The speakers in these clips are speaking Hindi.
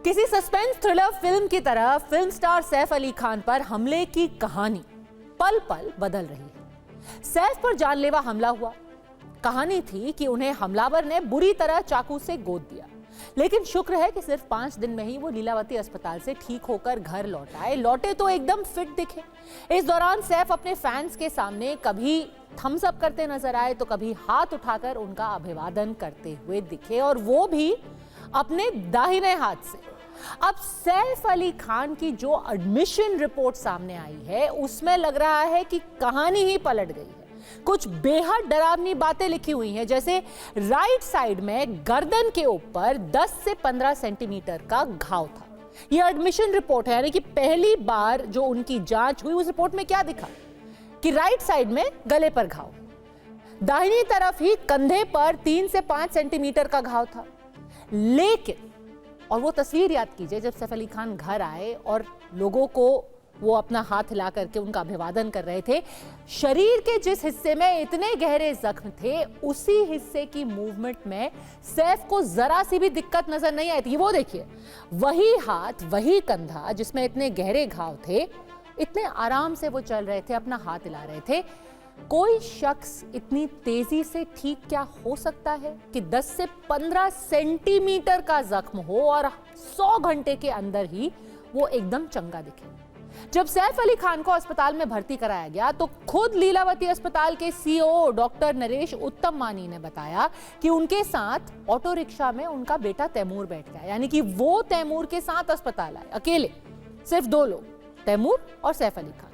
किसी सस्पेंस थ्रिलर फिल्म की तरह फिल्म स्टार सैफ अली खान पर हमले की कहानी पल पल बदल रही है। सैफ पर जानलेवा हमला हुआ। कहानी थी कि उन्हें हमलावर ने बुरी तरह चाकू से गोद दिया, लेकिन शुक्र है कि सिर्फ 5 दिन में ही वो लीलावती अस्पताल से ठीक होकर घर लौट आए। लौटे तो एकदम फिट दिखे। इस दौरान सैफ अपने फैंस के सामने कभी थम्स अप करते नजर आए तो कभी हाथ उठाकर उनका अभिवादन करते हुए दिखे, और वो भी अपने दाहिने हाथ से। अब सैफ अली खान की जो एडमिशन रिपोर्ट सामने आई है उसमें लग रहा है कि कहानी ही पलट गई है। कुछ बेहद डरावनी बातें लिखी हुई हैं, जैसे राइट साइड में गर्दन के ऊपर 10 से 15 सेंटीमीटर का घाव था। यह एडमिशन रिपोर्ट है, यानी कि पहली बार जो उनकी जांच हुई उस रिपोर्ट में क्या दिखा कि राइट साइड में गले पर घाव, दाहिनी तरफ ही कंधे पर 3 से 5 सेंटीमीटर का घाव था। लेकिन और वो तस्वीर याद कीजिए जब सैफ अली खान घर आए और लोगों को वो अपना हाथ हिला करके उनका अभिवादन कर रहे थे, शरीर के जिस हिस्से में इतने गहरे जख्म थे उसी हिस्से की मूवमेंट में सैफ को जरा सी भी दिक्कत नजर नहीं आई थी। वो देखिए, वही हाथ वही कंधा जिसमें इतने गहरे घाव थे, इतने आराम से वो चल रहे थे, अपना हाथ हिला रहे थे। कोई शख्स इतनी तेजी से ठीक क्या हो सकता है कि 10 से 15 सेंटीमीटर का जख्म हो और 100 घंटे के अंदर ही वो एकदम चंगा दिखे। जब सैफ अली खान को अस्पताल में भर्ती कराया गया तो खुद लीलावती अस्पताल के सीईओ डॉक्टर नरेश उत्तम मानी ने बताया कि उनके साथ ऑटो रिक्शा में उनका बेटा तैमूर बैठ गया, यानी कि वो तैमूर के साथ अस्पताल आए अकेले, सिर्फ 2 लोग, तैमूर और सैफ अली खान।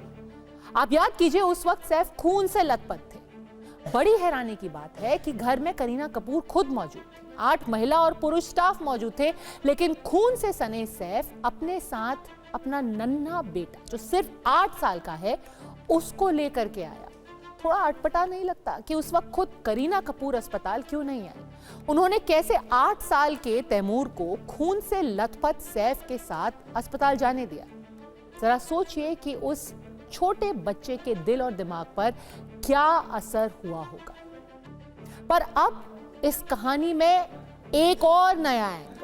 आप याद कीजिए उस वक्त सैफ खून से लथपथ थे। बड़ी हैरानी की बात है कि घर में करीना कपूर खुद मौजूद थी, 8 महिला और पुरुष स्टाफ मौजूद थे, लेकिन खून से सने सैफ अपने साथ अपना नन्हा बेटा जो सिर्फ 8 साल का है उसको लेकर के आया। थोड़ा अटपटा नहीं लगता कि उस वक्त खुद करीना कपूर अस्पताल क्यों नहीं आई? उन्होंने कैसे 8 साल के तैमूर को खून से लथपथ सैफ के साथ अस्पताल जाने दिया? जरा सोचिए कि उस छोटे बच्चे के दिल और दिमाग पर क्या असर हुआ होगा। पर अब इस कहानी में एक और नया एंगल।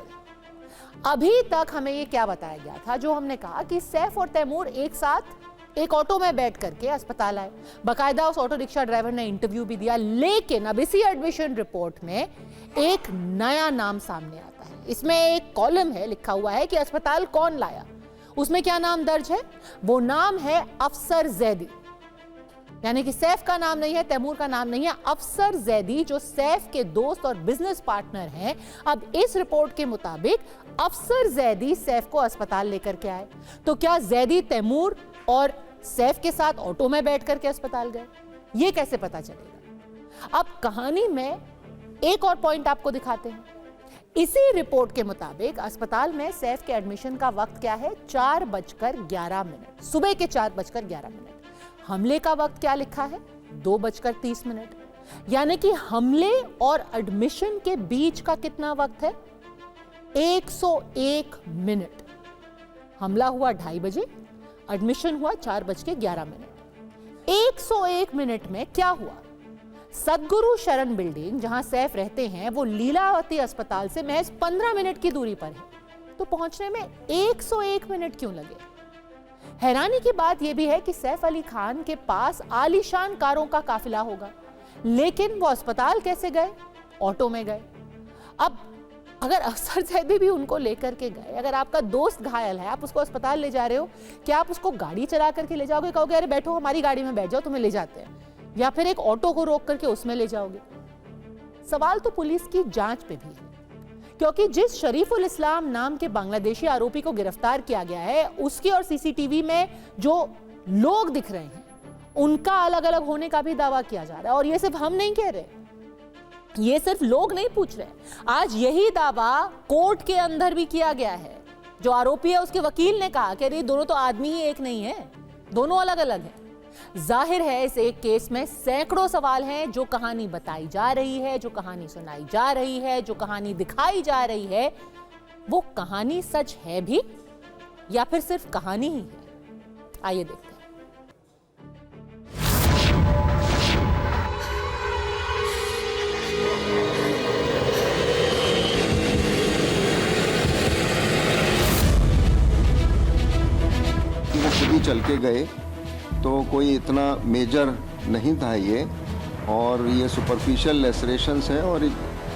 अभी तक हमें ये क्या बताया गया था, जो हमने कहा कि सैफ और तैमूर एक साथ एक ऑटो में बैठ करके अस्पताल आए, बाकायदा उस ऑटो रिक्शा ड्राइवर ने इंटरव्यू भी दिया। लेकिन अब इसी एडमिशन रिपोर्ट में एक नया नाम सामने आता है। इसमें एक कॉलम है, लिखा हुआ है कि अस्पताल कौन लाया। उसमें क्या नाम दर्ज है? वो नाम है अफसर जैदी, यानी कि सैफ का नाम नहीं है, तैमूर का नाम नहीं है, अफसर जैदी जो सैफ के दोस्त और बिजनेस पार्टनर हैं। अब इस रिपोर्ट के मुताबिक अफसर जैदी सैफ को अस्पताल लेकर के आए। तो क्या जैदी तैमूर और सैफ के साथ ऑटो में बैठ करके अस्पताल गए? ये कैसे पता चलेगा? अब कहानी में एक और पॉइंट आपको दिखाते हैं। इसी रिपोर्ट के मुताबिक अस्पताल में सैफ के एडमिशन का वक्त क्या है? 4:11, सुबह के 4:11। हमले का वक्त क्या लिखा है? 2:30, यानी कि हमले और एडमिशन के बीच का कितना वक्त है? 101 मिनट। हमला हुआ 2:30 बजे, एडमिशन हुआ 4:11। 101 मिनट में क्या हुआ? सदगुरु शरण बिल्डिंग जहां सैफ रहते हैं वो लीलावती अस्पताल से महज 15 मिनट की दूरी पर है, तो पहुंचने में 101 मिनट क्यों लगे? हैरानी की बात यह भी है कि सैफ अली खान के पास आलीशान कारों का काफिला होगा, लेकिन वो अस्पताल कैसे गए? ऑटो में गए। अब अगर अफसर जैदी भी उनको लेकर के गए, अगर आपका दोस्त घायल है, आप उसको अस्पताल ले जा रहे हो, क्या आप उसको गाड़ी चला करके ले जाओगे? कहोगे अरे बैठो हमारी गाड़ी में बैठ जाओ, तुम्हें ले जाते हैं, या फिर एक ऑटो को रोक करके उसमें ले जाओगे? सवाल तो पुलिस की जांच पे भी है, क्योंकि जिस शरीफुल इस्लाम नाम के बांग्लादेशी आरोपी को गिरफ्तार किया गया है, उसकी और सीसीटीवी में जो लोग दिख रहे हैं उनका अलग अलग होने का भी दावा किया जा रहा है। और ये सिर्फ हम नहीं कह रहे, ये सिर्फ लोग नहीं पूछ रहे, आज यही दावा कोर्ट के अंदर भी किया गया है। जो आरोपी है उसके वकील ने कहा कि अरे दोनों तो आदमी ही एक नहीं है, दोनों अलग अलग हैं। जाहिर है इस एक केस में सैकड़ों सवाल हैं। जो कहानी बताई जा रही है, जो कहानी सुनाई जा रही है, जो कहानी दिखाई जा रही है, वो कहानी सच है भी या फिर सिर्फ कहानी ही है? आइए देखते हैं। चल के गए तो कोई इतना मेजर नहीं था ये, और ये सुपरफिशियल लेसरेशंस है और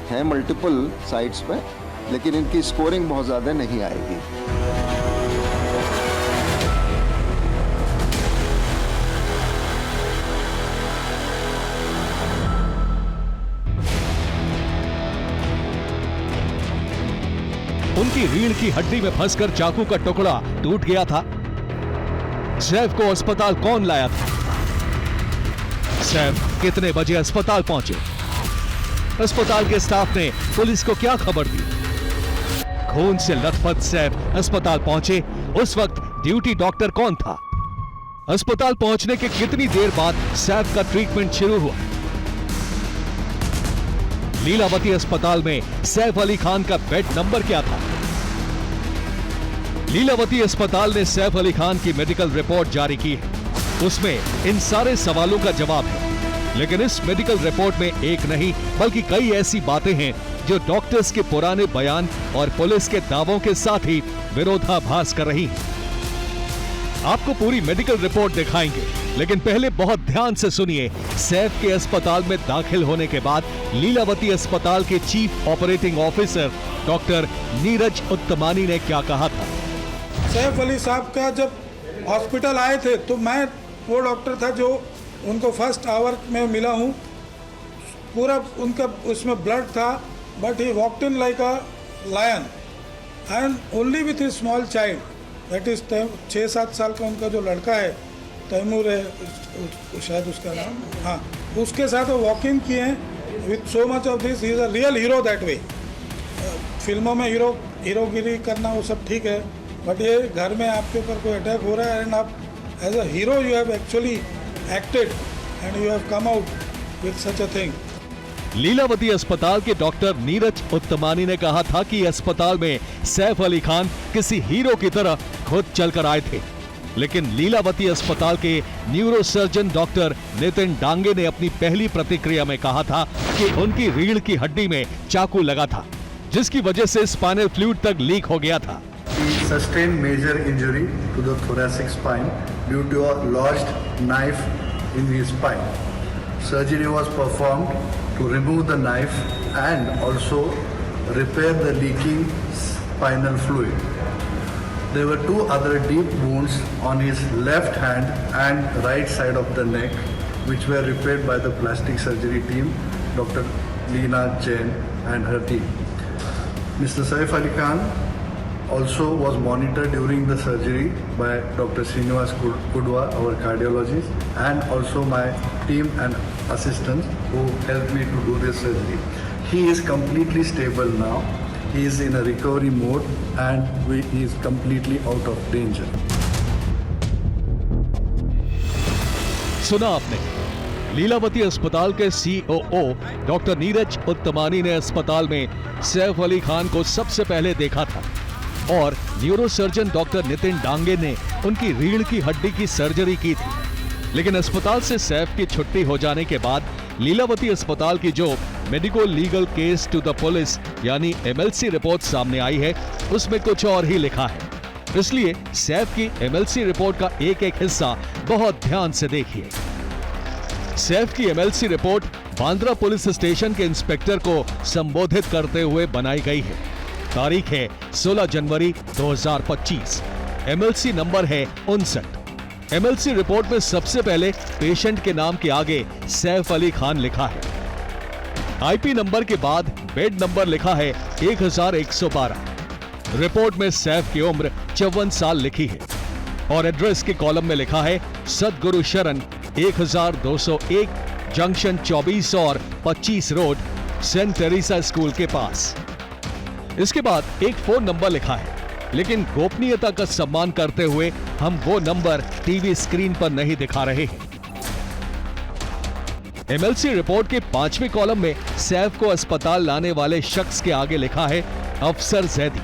है मल्टीपल साइट्स पे, लेकिन इनकी स्कोरिंग बहुत ज़्यादा नहीं आएगी। उनकी रीढ़ की हड्डी में फंसकर चाकू का टुकड़ा टूट गया था। सैफ को अस्पताल कौन लाया था? सैफ कितने बजे अस्पताल पहुंचे? अस्पताल के स्टाफ ने पुलिस को क्या खबर दी? खून से लथपथ सैफ अस्पताल पहुंचे, उस वक्त ड्यूटी डॉक्टर कौन था? अस्पताल पहुंचने के कितनी देर बाद सैफ का ट्रीटमेंट शुरू हुआ? लीलावती अस्पताल में सैफ अली खान का बेड नंबर क्या था? लीलावती अस्पताल ने सैफ अली खान की मेडिकल रिपोर्ट जारी की है, उसमें इन सारे सवालों का जवाब है। लेकिन इस मेडिकल रिपोर्ट में एक नहीं बल्कि कई ऐसी बातें हैं जो डॉक्टर्स के पुराने बयान और पुलिस के दावों के साथ ही विरोधाभास कर रही हैं। आपको पूरी मेडिकल रिपोर्ट दिखाएंगे, लेकिन पहले बहुत ध्यान से सुनिए। सैफ के अस्पताल में दाखिल होने के बाद लीलावती अस्पताल के chief operating officer doctor Neeraj Uttamani ने क्या कहा था। सैफ अली साहब का जब हॉस्पिटल आए थे तो मैं वो डॉक्टर था जो उनको फर्स्ट आवर में मिला हूँ। पूरा उनका उसमें ब्लड था, but he walked in like a lion and only with a small child, that is 6-7 साल का उनका जो लड़का है, तैमूर है शायद उसका नाम, हाँ, उसके साथ वो वॉक इन किए हैं with so much of this. He is a real hero that way. फिल्मों में हीरोगिरी करना वो सब ठीक है, बट ये घर में आपके ऊपर कोई अटैक हो रहा है एंड आप as a hero you have actually acted and you have come out with such a thing. Lilavati अस्पताल के डॉक्टर नीरज उत्तमानी ने कहा था कि अस्पताल में सैफ अली खान किसी हीरो की तरह खुद चलकर आए थे, लेकिन लीलावती अस्पताल के न्यूरोसर्जन डॉक्टर नितिन डांगे ने अपनी पहली प्रतिक्रिया में कहा था कि उनकी रीढ़ की हड्डी में चाकू लगा था, जिसकी वजह से स्पाइनल फ्लूइड तक लीक हो गया था। He sustained major injury to the thoracic spine due to a lodged knife in his spine. Surgery was performed to remove the knife and also repair the leaking spinal fluid. There were 2 other deep wounds on his left hand and right side of the neck, which were repaired by the plastic surgery team, Dr. Leena Jain and her team. Mr. Saif Ali Khan also was monitored during the surgery by Dr. Srinivas Kudwa, our cardiologist, and also my team and assistants who helped me to do this surgery. He is completely stable now. He is in a recovery mode and he is completely out of danger. सुना आपने, लीलावती अस्पताल के COO डॉक्टर नीरज उत्तमानी ने अस्पताल में सैफ अली खान को सबसे पहले देखा था और न्यूरोसर्जन डॉक्टर नितिन डांगे ने उनकी रीढ़ की हड्डी की सर्जरी की थी। लेकिन अस्पताल से सैफ की छुट्टी हो जाने के बाद लीलावती अस्पताल की जो medico legal case to the police यानी MLC रिपोर्ट सामने आई है, उसमें कुछ और ही लिखा है। इसलिए सैफ की MLC रिपोर्ट का एक-एक हिस्सा बहुत ध्यान से देखिए। सैफ की MLC report Bandra police station के इंस्पेक्टर को संबोधित करते हुए बनाई गई है। तारीख है 16 जनवरी 2025। MLC नंबर है 59। MLC रिपोर्ट में सबसे पहले पेशेंट के नाम के आगे सैफ अली खान लिखा है। IP नंबर के बाद बेड नंबर लिखा है 1112। रिपोर्ट में सैफ की उम्र 54 साल लिखी है और एड्रेस के कॉलम में लिखा है सदगुरु शरण 1201 जंक्शन 24 और 25 रोड, सेंट टेरेसा स्कूल के पास। इसके बाद एक फोन नंबर लिखा है, लेकिन गोपनीयता का सम्मान करते हुए हम वो नंबर टीवी स्क्रीन पर नहीं दिखा रहे हैं। MLC रिपोर्ट के 5वें कॉलम में सैफ को अस्पताल लाने वाले शख्स के आगे लिखा है अफसर जैदी।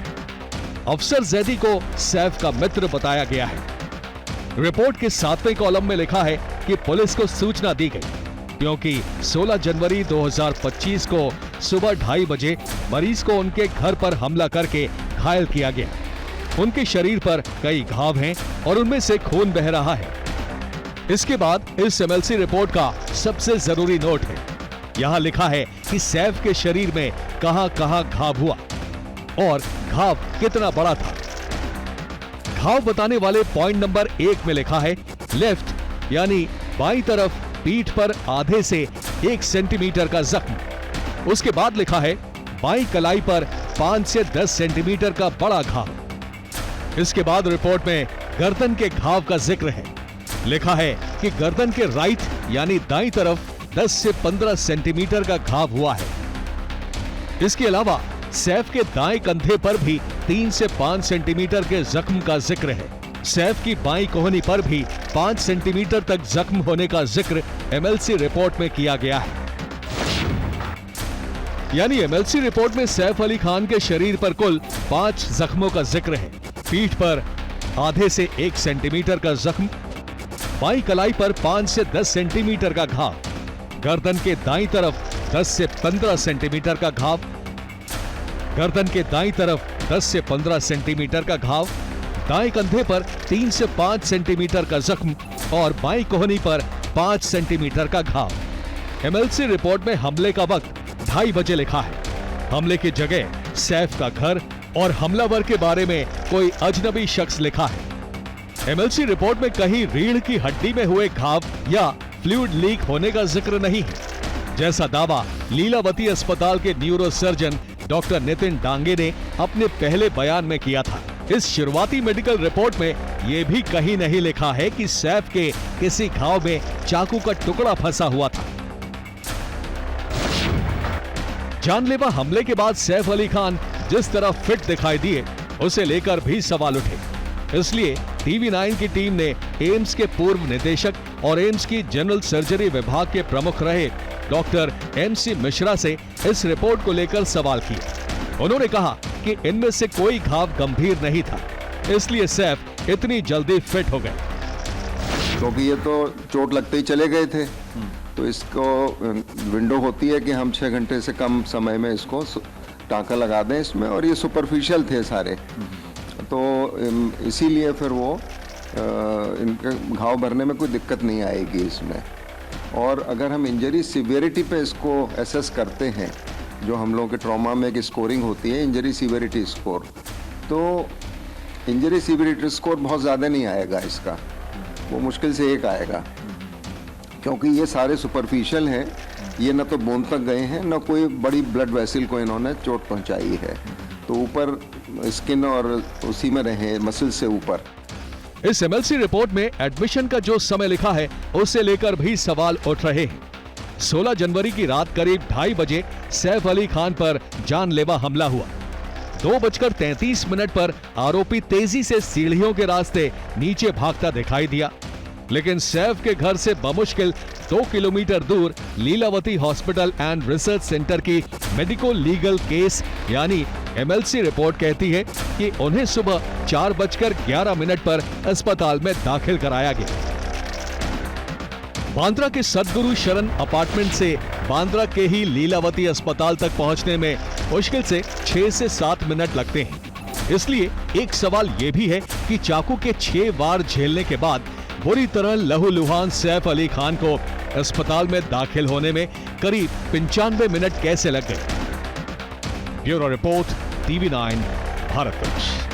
अफसर जैदी को सैफ का मित्र बताया गया है। रिपोर्ट के 7वें कॉलम में लिखा है कि पुलिस को सूचना दी गई क्योंकि 16 जनवरी 2025 को सुबह 2:30 बजे मरीज को उनके घर पर हमला करके घायल किया गया। उनके शरीर पर कई घाव हैं और उनमें से खून बह रहा है। इसके बाद इस एमएलसी रिपोर्ट का सबसे जरूरी नोट है। यहाँ लिखा है कि सैफ के शरीर में कहां-कहां घाव हुआ और घाव कितना बड़ा था। घाव बताने वाले पॉइंट नंबर 1 में लिखा है लेफ्ट यानी बाईं तरफ पीठ पर आधे से 1 सेंटीमीटर का जख्म। उसके बाद लिखा है बाईं कलाई पर 5 से 10 सेंटीमीटर का बड़ा घाव। इसके बाद रिपोर्ट में गर्दन के घाव का जिक्र है। लिखा है कि गर्दन के राइट यानी दाईं तरफ 10 से 15 सेंटीमीटर का घाव हुआ है। इसके अलावा सैफ के दाएं कंधे पर भी 3 से 5 सेंटीमीटर के जख्म का जिक्र है। सैफ की बाईं कोहनी पर भी 5 सेंटीमीटर तक जख्म होने का जिक्र एमएलसी रिपोर्ट में किया गया है। यानी एमएलसी रिपोर्ट में सैफ अली खान के शरीर पर कुल 5 जख्मों का जिक्र है। पीठ पर आधे से 1 सेंटीमीटर का जख्म, बाईं कलाई पर 5 से 10 सेंटीमीटर का घाव, गर्दन के दाईं तरफ 10 से 15 सेंटीमीटर का घाव, गर्दन के दाईं तरफ 10 से 15 सेंटीमीटर का घाव, दाएं कंधे पर 3 से 5 सेंटीमीटर का जख्म और बाईं कोहनी पर 5 सेंटीमीटर का घाव। एमएलसी रिपोर्ट में हमले का वक्त 2:30 बजे लिखा है। हमले की जगह सैफ का घर और हमलावर के बारे में कोई अजनबी शख्स लिखा है। एमएलसी रिपोर्ट में कहीं रीढ़ की हड्डी में हुए घाव या फ्लूइड लीक होने का जिक्र नहीं है, जैसा दावा लीलावती अस्पताल के न्यूरोसर्जन डॉक्टर नितिन डांगे ने अपने पहले बयान में किया था। इस शुरुआती मेडिकल रिपोर्ट में यह भी कहीं नहीं लिखा है कि सैफ के किसी घाव में चाकू का टुकड़ा फंसा हुआ था। जानलेवा हमले के बाद सैफ अली खान जिस तरह फिट दिखाई दिए, उसे लेकर भी सवाल उठे। इसलिए टीवी 9 की टीम ने एम्स के पूर्व निदेशक और एम्स की जनरल सर्जरी विभाग के प्रमुख रहे डॉक्टर MC मिश्रा से इस रिपोर्ट को लेकर सवाल किए। उन्होंने कहा कि इनमें से कोई घाव गंभीर नहीं था, इसलिए सैफ इतनी जल्दी फिट हो गए। क्योंकि ये तो चोट लगते ही चले गए थे, तो इसको विंडो होती है कि हम 6 घंटे से कम समय में इसको टाँका लगा दें इसमें, और ये सुपरफिशियल थे सारे, तो इसीलिए फिर वो इनके घाव भरने में कोई दिक्कत नहीं आएगी इसमें। और अगर हम इंजरी सिवियरिटी पे इसको एसेस करते हैं, जो हम लोगों के ट्रॉमा में एक स्कोरिंग होती है इंजरी सिवियरिटी स्कोर, तो इंजरी सिवियरिटी स्कोर बहुत ज़्यादा नहीं आएगा इसका, वो मुश्किल से 1 आएगा, क्योंकि ये सारे सुपरफिशियल हैं। ये न तो बोन तक गए हैं, न कोई बड़ी ब्लड वेसल को इन्होंने चोट पहुंचाई है, तो ऊपर स्किन और उसी में रहे मसल से ऊपर। इस एमएलसी रिपोर्ट में एडमिशन का जो समय लिखा है, उसे लेकर भी सवाल उठ रहे हैं। 16 जनवरी की रात करीब 2:30 बजे सैफ अली खान पर जानलेवा हमला हुआ। 2:33 पर आरोपी तेजी से सीढ़ियों के रास्ते नीचे भागता दिखाई दिया, लेकिन सैफ के घर से बमुश्किल 2 किलोमीटर दूर Lilavati hospital and research centre की मेडिको लीगल केस यानी एमएलसी रिपोर्ट कहती है कि उन्हें सुबह 4:11 पर अस्पताल में दाखिल कराया गया। बांद्रा के सदगुरु शरण अपार्टमेंट से बांद्रा के ही लीलावती अस्पताल तक पहुंचने में मुश्किल से 6 से 7 मिनट लगते हैं। इसलिए एक सवाल यह भी है कि चाकू के 6 वार झेलने के बाद बुरी तरह लहूलुहान सैफ अली खान को अस्पताल में दाखिल होने में करीब 95 मिनट कैसे लग गए। Bureau report, TV9 Bharatvarsh.